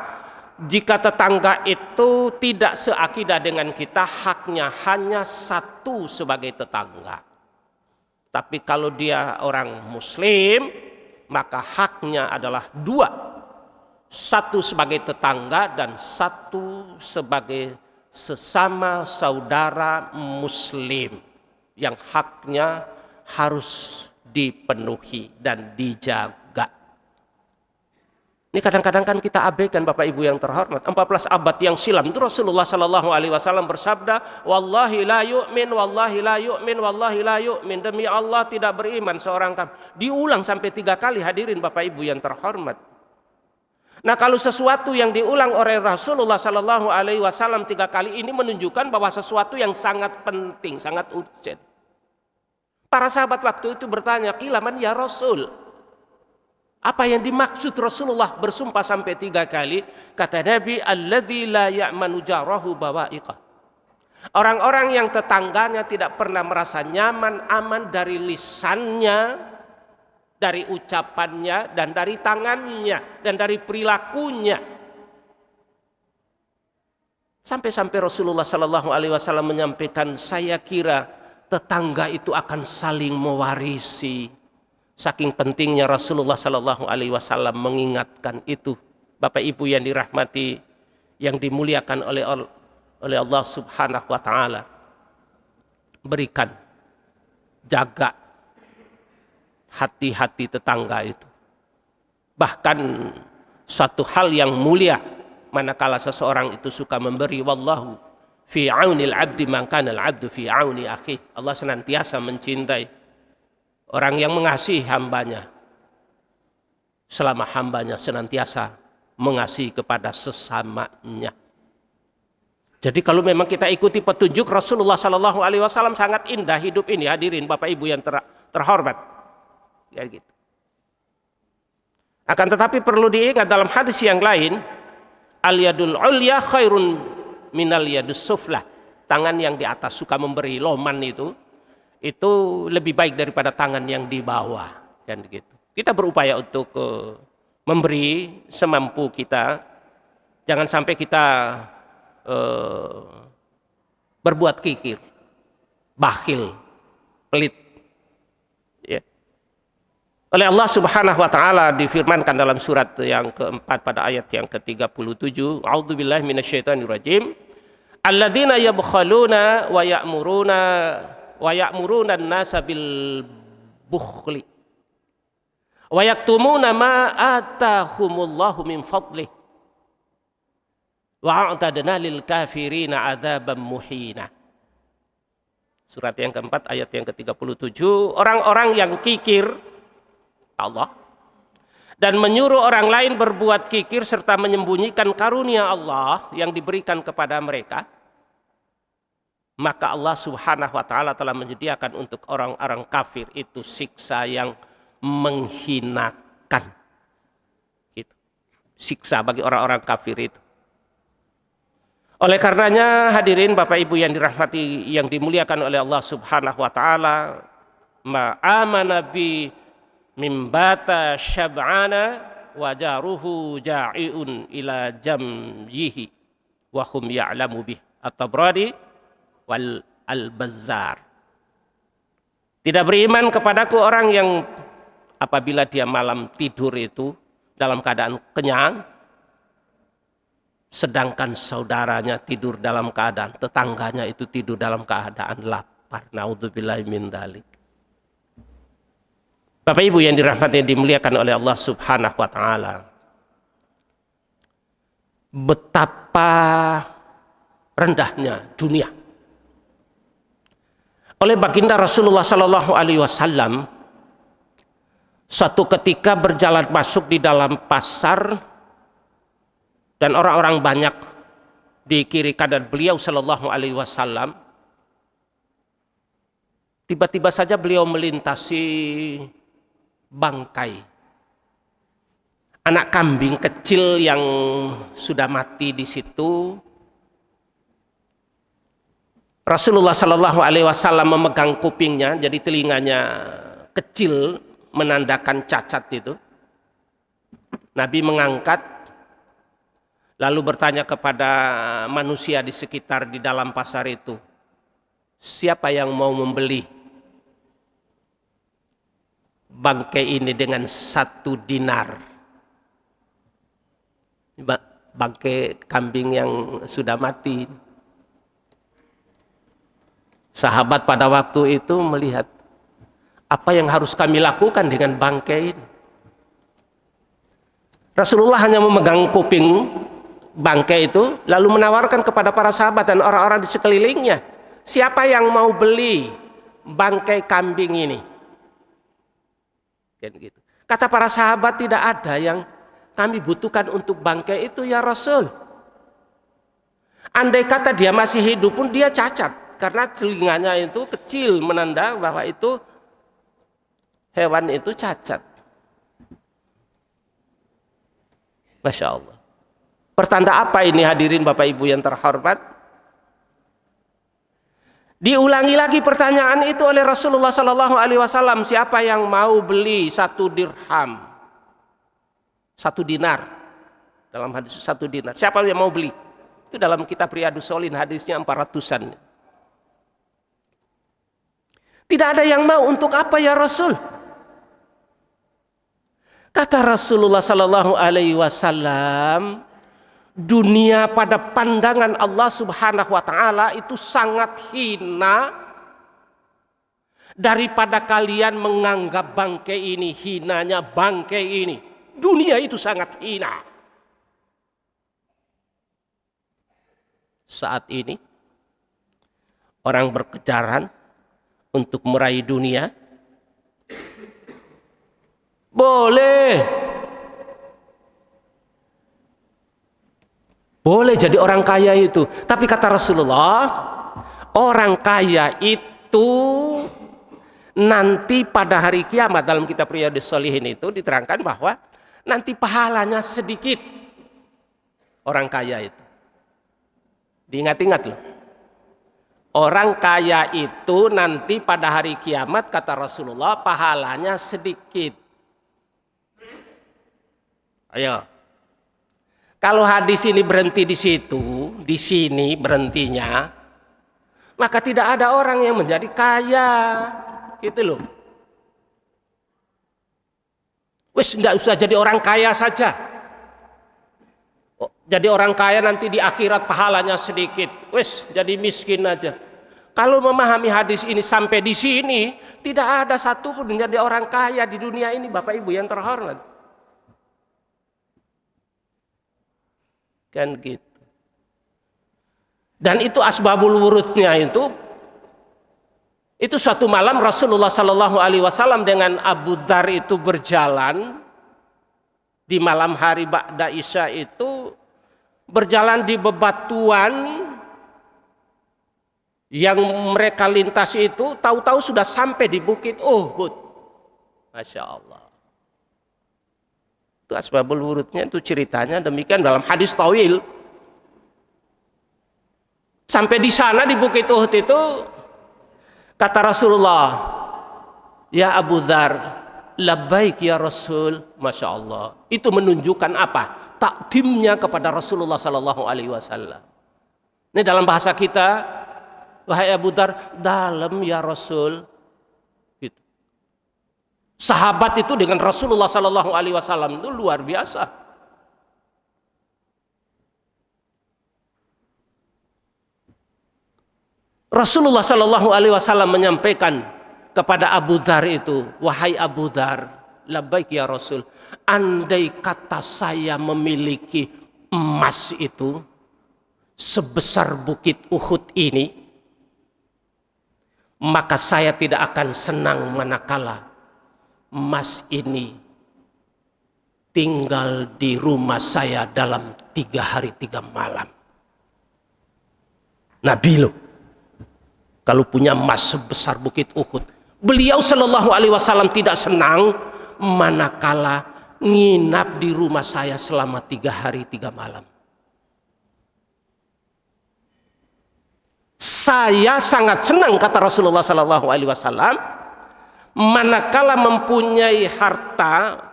jika tetangga itu tidak seakidah dengan kita, haknya hanya satu sebagai tetangga. Tapi kalau dia orang muslim, maka haknya adalah dua. Satu sebagai tetangga dan satu sebagai sesama saudara muslim yang haknya harus dipenuhi dan dijaga. Ini kadang-kadang kan kita abaikan, Bapak Ibu yang terhormat. 14 abad yang silam itu Rasulullah Shallallahu Alaihi Wasallam bersabda, wallahi la yu'min, wallahi la yu'min, wallahi la yu'min, demi Allah tidak beriman seorang kamu. Diulang sampai 3 kali, hadirin Bapak Ibu yang terhormat. Nah, kalau sesuatu yang diulang oleh Rasulullah Shallallahu Alaihi Wasallam 3 kali ini menunjukkan bahwa sesuatu yang sangat penting, sangat urgent. Para sahabat waktu itu bertanya, qila man ya Rasul? Apa yang dimaksud Rasulullah bersumpah sampai 3 kali? Kata Nabi, alladzi la ya'manu jarahu bawa'iqah. Orang-orang yang tetangganya tidak pernah merasa nyaman, aman dari lisannya, dari ucapannya, dan dari tangannya, dan dari perilakunya. Sampai-sampai Rasulullah Sallallahu Alaihi Wasallam menyampaikan, saya kira tetangga itu akan saling mewarisi. Saking pentingnya Rasulullah Sallallahu Alaihi Wasallam mengingatkan itu. Bapak Ibu yang dirahmati, yang dimuliakan oleh Allah Subhanahu Wa Taala, berikan, jaga hati-hati tetangga itu. Bahkan suatu hal yang mulia manakala seseorang itu suka memberi. Wallahu fi aunil abdi ma kana al abdu fi auni akhi. Allah senantiasa mencintai orang yang mengasihi hambanya selama hambanya senantiasa mengasihi kepada sesamanya. Jadi kalau memang kita ikuti petunjuk Rasulullah Sallallahu Alaihi Wasallam, sangat indah hidup ini, hadirin Bapak Ibu yang terhormat. Ya gitu. Akan tetapi perlu diingat dalam hadis yang lain, al yadul ulya khairun minal yadus suflah. Tangan yang di atas suka memberi, loman itu lebih baik daripada tangan yang di bawah, kan gitu. Kita berupaya untuk memberi semampu kita. Jangan sampai kita berbuat kikir, bakhil, pelit. Ya. Oleh Allah Subhanahu Wa Taala difirmankan dalam surat yang keempat pada ayat yang ke-37, A'udzubillahi minasyaitonirrajim. Alladzina yabkhaluna wa ya'muruna an-nasa bil bukhli wa yaktumuna ma atahumullahu min fadlih wa a'tadna lil kafirina adzaban muhina. Surat yang keempat ayat yang ke-37, orang-orang yang kikir Allah dan menyuruh orang lain berbuat kikir serta menyembunyikan karunia Allah yang diberikan kepada mereka, maka Allah Subhanahu Wa Taala telah menyediakan untuk orang-orang kafir itu siksa yang menghinakan. Gitu. Siksa bagi orang-orang kafir itu. Oleh karenanya hadirin Bapak Ibu yang dirahmati yang dimuliakan oleh Allah Subhanahu wa taala, ma amana bi mimbata syab'ana wa jaruhu ja'iun ila jamyihi wa hum ya'lamu bih. At-Tabrani wal Al-Bazzar. Tidak beriman kepadaku orang yang apabila dia malam tidur itu dalam keadaan kenyang, sedangkan saudaranya tidur dalam keadaan, tetangganya itu tidur dalam keadaan lapar. Naudzubillahi min dzalik. Bapak Ibu yang dirahmati dimuliakan oleh Allah Subhanahu wa taala. Betapa rendahnya dunia. Oleh baginda Rasulullah sallallahu alaihi wasallam, suatu ketika berjalan masuk di dalam pasar dan orang-orang banyak di kiri kanan beliau sallallahu alaihi wasallam. Tiba-tiba saja beliau melintasi bangkai anak kambing kecil yang sudah mati di situ. Rasulullah sallallahu alaihi wasallam memegang kupingnya, jadi telinganya kecil menandakan cacat itu. Nabi mengangkat lalu bertanya kepada manusia di sekitar di dalam pasar itu, siapa yang mau membeli bangkai ini dengan 1 dinar? Bangkai kambing yang sudah mati. Sahabat pada waktu itu melihat, apa yang harus kami lakukan dengan bangkai ini? Rasulullah hanya memegang kuping bangkai itu, lalu menawarkan kepada para sahabat dan orang-orang di sekelilingnya, siapa yang mau beli bangkai kambing ini? Gitu. Kata para sahabat, tidak ada yang kami butuhkan untuk bangkai itu ya Rasul. Andai kata dia masih hidup pun dia cacat, karena telinganya itu kecil menanda bahwa itu hewan itu cacat. Masya Allah. Pertanda apa ini hadirin Bapak Ibu yang terhormat? Diulangi lagi pertanyaan itu oleh Rasulullah Sallallahu Alaihi Wasallam, siapa yang mau beli 1 dirham, 1 dinar, dalam hadis 1 dinar, siapa yang mau beli? Itu dalam kitab Riyadhus Shalihin hadisnya 400-an. Tidak ada yang mau. Untuk apa ya Rasul? Kata Rasulullah Sallallahu Alaihi Wasallam, dunia pada pandangan Allah Subhanahu Wa Taala itu sangat hina daripada kalian menganggap bangkai ini. Hinanya bangkai ini, dunia itu sangat hina. Saat ini orang berkejaran untuk meraih dunia, boleh jadi orang kaya itu, tapi kata Rasulullah, orang kaya itu nanti pada hari kiamat, dalam kitab Riyadhus Shalihin itu diterangkan bahwa nanti pahalanya sedikit. Orang kaya itu, diingat-ingat loh, orang kaya itu nanti pada hari kiamat kata Rasulullah pahalanya sedikit. Ayo, kalau hadis ini berhenti di situ, di sini berhentinya, maka tidak ada orang yang menjadi kaya, gitu loh. Wis nggak usah jadi orang kaya saja. Jadi orang kaya nanti di akhirat pahalanya sedikit. Wis jadi miskin aja. Kalau memahami hadis ini sampai di sini, tidak ada satupun menjadi orang kaya di dunia ini, Bapak Ibu yang terhormat. Kan gitu. Dan itu asbabul wurudnya itu suatu malam Rasulullah Sallallahu Alaihi Wasallam dengan Abu Dzar itu berjalan di malam hari ba'da Isya itu, berjalan di bebatuan yang mereka lintas itu, tahu-tahu sudah sampai di bukit Uhud. Masya Allah. Itu asbabul wurudnya, itu ceritanya demikian dalam hadis tawil. Sampai di sana di Bukit Uhud itu kata Rasulullah, ya Abu Dzar, labbaik ya Rasul. Masya Allah. Itu menunjukkan apa? Takdimnya kepada Rasulullah Sallallahu Alaihi Wasallam. Ini dalam bahasa kita, wahai Abu Dzar, dalam ya Rasul. Gitu. Sahabat itu dengan Rasulullah Sallallahu Alaihi Wasallam itu luar biasa. Rasulullah Sallallahu Alaihi Wasallam menyampaikan kepada Abu Dzar itu, wahai Abu Dzar, labbaik ya Rasul, andai kata saya memiliki emas itu sebesar Bukit Uhud ini, maka saya tidak akan senang manakala emas ini tinggal di rumah saya dalam 3 hari 3 malam. Nabi loh, kalau punya emas sebesar Bukit Uhud. Beliau Sallallahu Alaihi Wasallam tidak senang manakala nginap di rumah saya selama 3 hari 3 malam. Saya sangat senang, kata Rasulullah Sallallahu Alaihi Wasallam, manakala mempunyai harta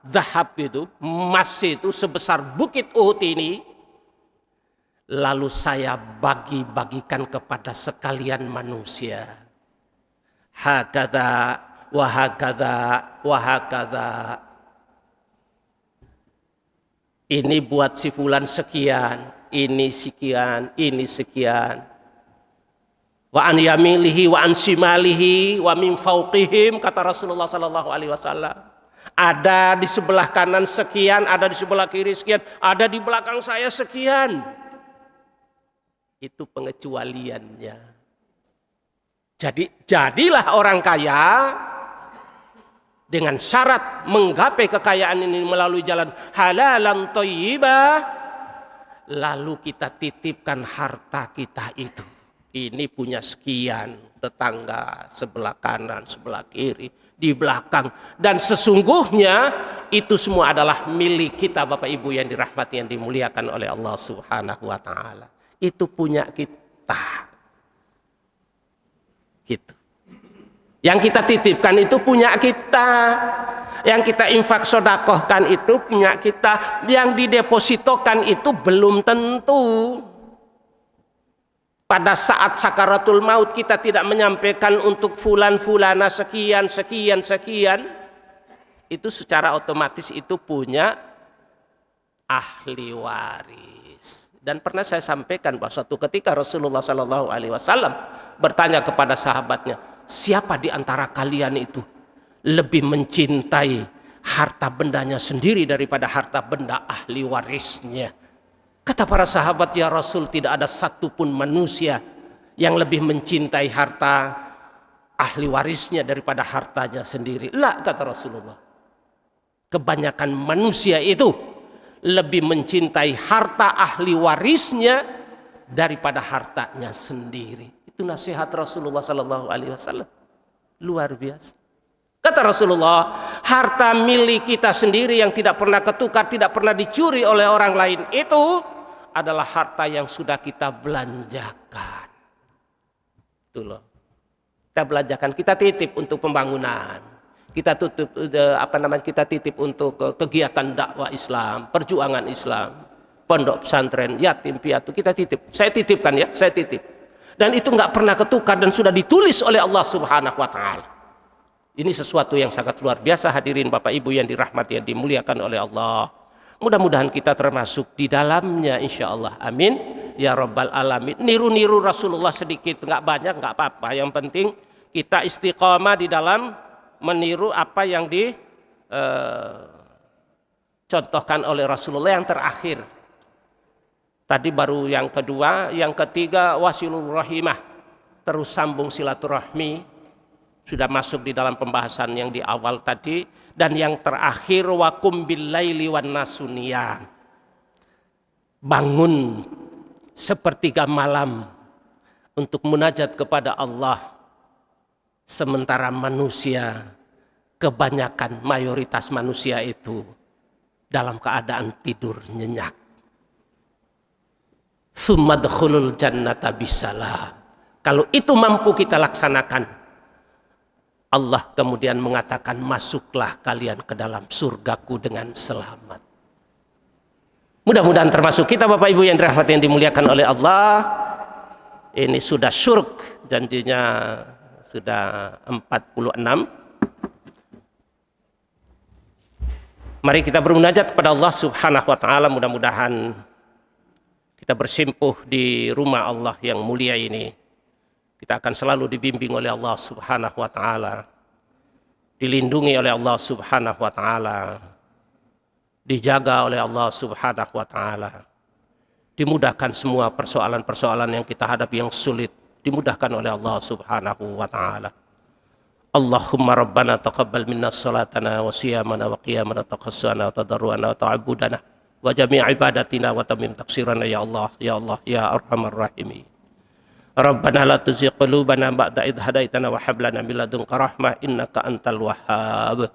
zahab itu, emas itu sebesar Bukit Uhud ini, lalu saya bagi-bagikan kepada sekalian manusia. Hakadha, wahakadha, wahakadha. Ini buat si fulan sekian, ini sekian, ini sekian. Wa an yamilihi wa an shimalihi wa min fauqihim, kata Rasulullah Sallallahu Alaihi Wasallam. Ada di sebelah kanan sekian, ada di sebelah kiri sekian, ada di belakang saya sekian. Itu pengecualiannya. Jadi jadilah orang kaya dengan syarat menggapai kekayaan ini melalui jalan halalan thayyibah, lalu kita titipkan harta kita itu. Ini punya sekian, tetangga sebelah kanan, sebelah kiri, di belakang, dan sesungguhnya itu semua adalah milik kita, Bapak Ibu yang dirahmati, yang dimuliakan oleh Allah Subhanahu wa taala. Itu punya kita. Gitu. Yang kita titipkan itu punya kita. Yang kita infak sodakohkan itu punya kita. Yang didepositokan itu belum tentu. Pada saat sakaratul maut kita tidak menyampaikan untuk fulan-fulana sekian, sekian, sekian. Itu secara otomatis itu punya ahli waris. Dan pernah saya sampaikan bahwa suatu ketika Rasulullah Sallallahu Alaihi Wasallam bertanya kepada sahabatnya, siapa di antara kalian itu lebih mencintai harta bendanya sendiri daripada harta benda ahli warisnya? Kata para sahabat, ya Rasul, tidak ada satupun manusia yang lebih mencintai harta ahli warisnya daripada hartanya sendiri. Lah, kata Rasulullah, kebanyakan manusia itu lebih mencintai harta ahli warisnya daripada hartanya sendiri. Itu nasihat Rasulullah Sallallahu Alaihi Wasallam. Luar biasa. Kata Rasulullah, harta milik kita sendiri yang tidak pernah ketukar, tidak pernah dicuri oleh orang lain, itu adalah harta yang sudah kita belanjakan. Itu loh. Kita belanjakan, kita titip untuk pembangunan. Kita kita titip untuk kegiatan dakwah Islam, perjuangan Islam, pondok pesantren, yatim piatu, kita titip. Saya titipkan ya, saya titip. Dan itu nggak pernah ketukar dan sudah ditulis oleh Allah Subhanahu wa taala. Ini sesuatu yang sangat luar biasa, hadirin Bapak Ibu yang dirahmati, yang dimuliakan oleh Allah. Mudah-mudahan kita termasuk di dalamnya, insya Allah. Amin ya rabbal alamin. Niru-niru Rasulullah sedikit, nggak banyak, nggak apa-apa. Yang penting kita istiqamah di dalam meniru apa yang dicontohkan oleh Rasulullah yang terakhir. Tadi baru yang kedua, yang ketiga wasilur rahimah, terus sambung silaturahmi, sudah masuk di dalam pembahasan yang di awal tadi. Dan yang terakhir wakum bil laili wan nasuniyam, bangun sepertiga malam untuk munajat kepada Allah. Sementara manusia, kebanyakan mayoritas manusia itu dalam keadaan tidur nyenyak. Tsummadkhulul jannata bisalam. Kalau itu mampu kita laksanakan, Allah kemudian mengatakan, masuklah kalian ke dalam surgaku dengan selamat. Mudah-mudahan termasuk kita Bapak Ibu yang dirahmati, yang dimuliakan oleh Allah. Ini sudah syurg, janjinya sudah 46. Mari kita bermunajat kepada Allah Subhanahu wa taala. Mudah-mudahan kita bersimpuh di rumah Allah yang mulia ini. Kita akan selalu dibimbing oleh Allah Subhanahu wa taala, dilindungi oleh Allah Subhanahu wa taala, dijaga oleh Allah Subhanahu wa taala. Dimudahkan semua persoalan-persoalan yang kita hadapi yang sulit, dimudahkan oleh Allah Subhanahu wa taala. Allahumma rabbana taqabbal minna salatana wa siyamana wa qiyamana taqassana wa tadarruana wa ta'abudana wa jami' ibadatina wa tamim taksirana ya Allah ya Allah ya arhamar rahimin. Rabbana la tuzigh qulubana ba'da idh hadaitana wa hab lana min ladunka rahmah innaka antal wahhab.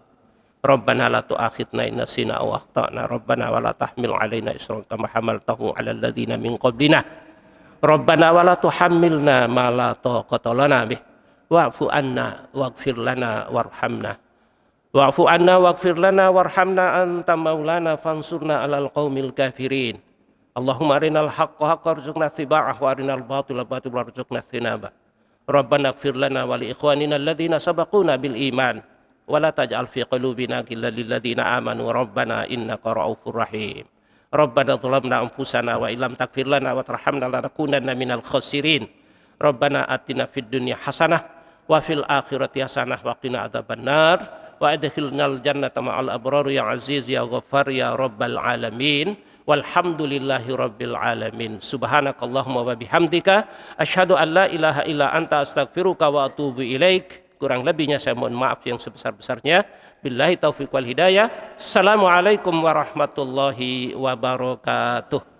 Rabbana la tu'akhidna in nasina aw akhtana. Rabbana wa la tahmil 'alaina isran kama hamaltahu 'alal ladzina min qablina. Rabbana wa la tuhammilna ma la taqata lana bih. Wa'fu anna waghfir lana warhamna. Wa'fu anna waghfir lana warhamna anta maulana fansurna 'alal qaumil kafirin. Allahumma arinal haqqa haqqan warzuqna ittiba'ah wa arinal batila batilan warzuqna ijtinabah. Rabbana ighfir lana wa li ikhwanina alladhina sabaquna bil iman wa la taj'al fi qulubina ghillan lil ladzina amanu rabbana innaka ra'ufur rahim. Rabbana dhalamna anfusana wa illam taghfir lana wa tarhamna lanakunanna minal khasirin. Rabbana atina fid dunya hasanah wa fil akhirati hasanah wa qina adzabannar wa adkhilnal jannata ma'al abrar ya aziz ya ghaffar ya rabbal alamin. Walhamdulillahi rabbil alamin. Subhanakallahumma wa bihamdika asyhadu an la ilaha illa anta astaghfiruka wa atubu ilaik. Kurang lebihnya saya mohon maaf yang sebesar-besarnya. Billahi taufiq wal hidayah. Assalamualaikum warahmatullahi wabarakatuh.